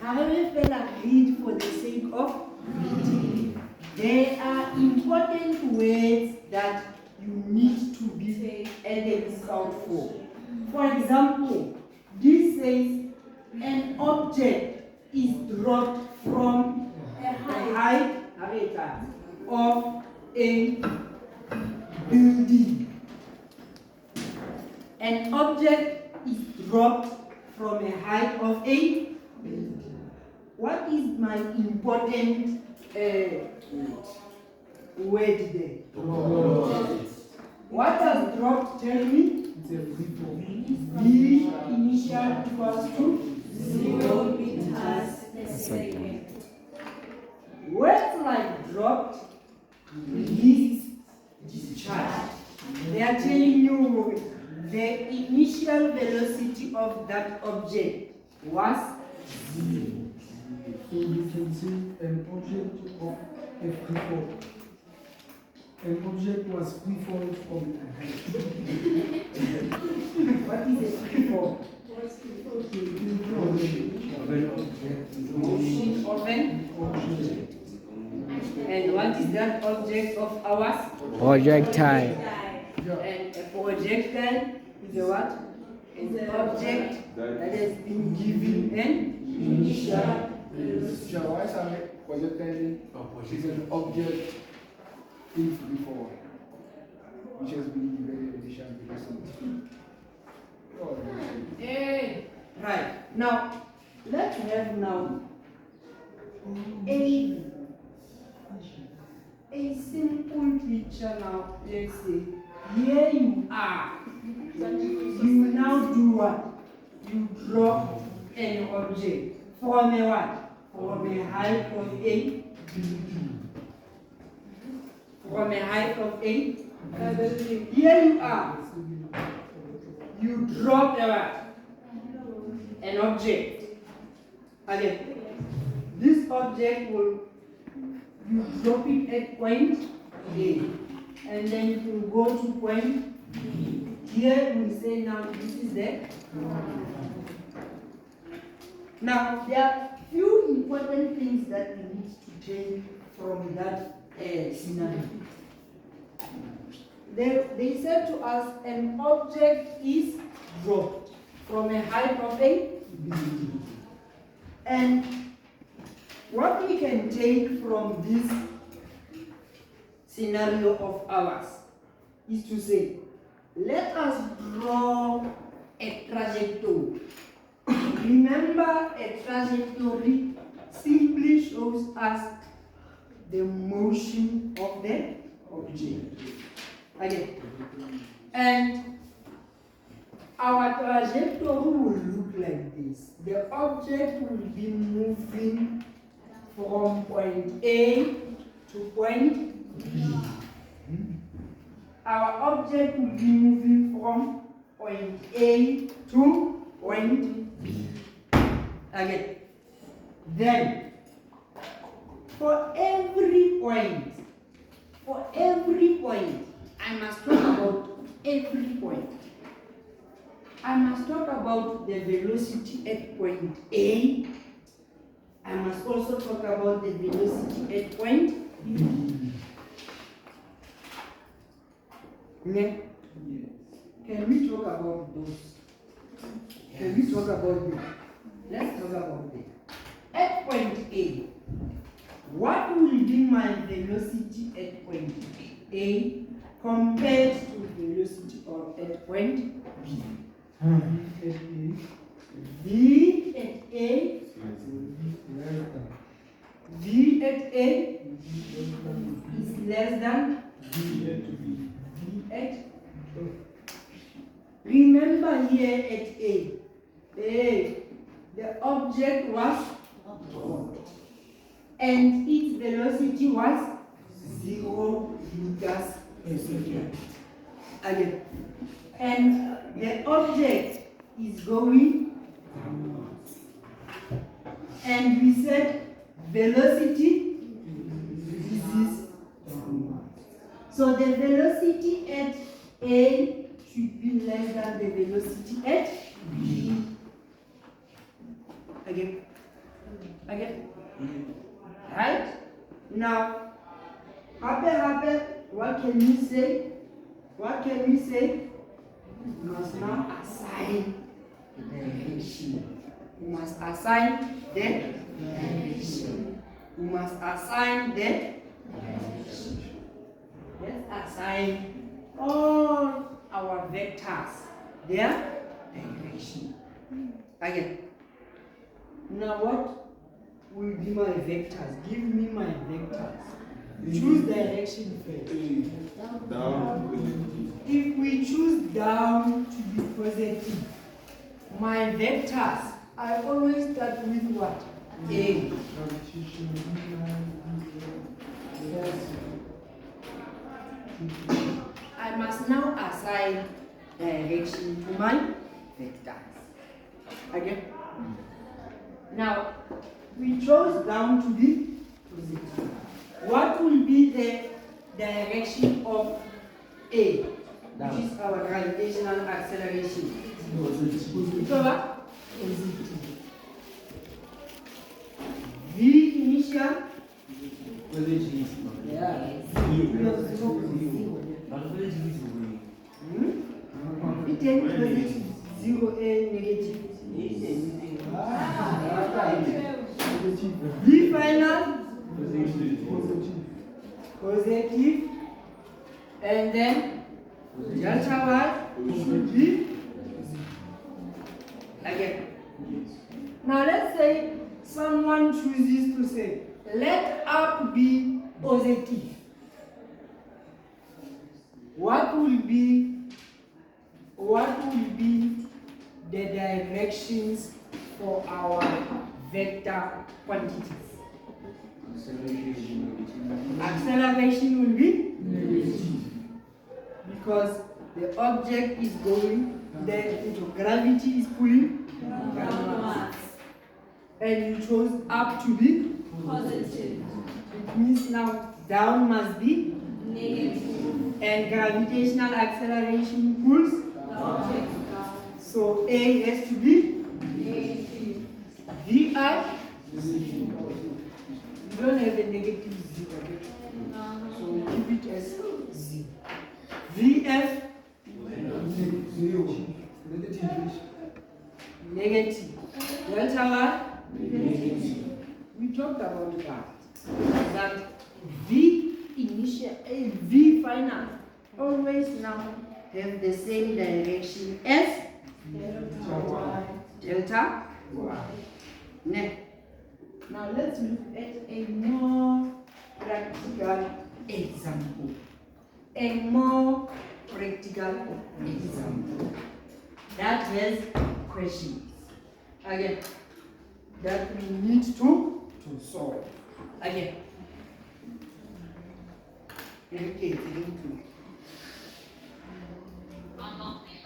However, read for the sake of reading. There are important words that you need to be added out for. For example, this says an object is dropped from a height of a building. An object is dropped from a height of a building. What is my important word there? What does drop tell me? V initial equals to 0 meters per second. Words like dropped, released, discharged. They are telling you the initial velocity of that object was 0. So you can say an object of a free fall. An object was free fall from a height. What is a free fall? Motion of an object. And what is that object of ours? Projectile. And a projectile is a what? An object that has been given an initial velocity. Why is a projectile is an object in free fall, which has been given initial velocity? Right. Now, let's have now a simple picture now. Let's say, here you are. You now do what? You drop an object from a what? From a height of a building. From a height of a building. Here you are. You drop a what? An object. Again, this object will, you drop it at point A, and then it will go to point B. Here we say now this is the. Now there are few important things that we need to take from that scenario. They said to us an object is dropped from a height of a building. And what we can take from this scenario of ours is to say, let us draw a trajectory. Remember, a trajectory simply shows us the motion of the object. Again. And our trajectory will look like this. The object will be moving from point A to point B. Our object will be moving from point A to point B. Again. Then, for every point, I must talk about every point. I must talk about the velocity at point A. I must also talk about the velocity at point B. Okay? Can we talk about those? Can we talk about them? Let's talk about them. At point A, what will be my velocity at point A compared to velocity at point B? V at A is less than V at. Remember here at A, the object was dropped and its velocity was 0 meters per second. Again. And the object is going downwards. And we said velocity, this is downwards. So the velocity at A should be less than the velocity at B. Again. Right? Now, what can we say? We must now assign the direction. We must assign the direction. Let's assign all our vectors their direction. Again. Now what will be my vectors? Give me my vectors. Choose direction first. Down. If we choose down to be positive, my vectors, I always start with what? A. I must now assign direction to my vectors. Again. Now, we chose down to be positive. What will be the direction of A, which is our gravitational acceleration? Positive. V initial. Yeah. It can positive 0 and negative. V final. Positive. And then delta y should be again. Now let's say someone chooses to say, let up be positive. What will be the directions for our vector quantities? Acceleration will be negative because the object is going, the gravity is pulling downwards. And you chose up to be Positive. It means now down must be Negative. and gravitational acceleration pulls. Object down. So A has to be Negative. VI. You don't have a negative 0. So we keep it as 0. VF negative. Delta Y negative. We talked about that V initial and V final always now have the same direction as delta Y. Now let's look at a more practical example. That has questions. Again, that we need to solve. Again. Okay,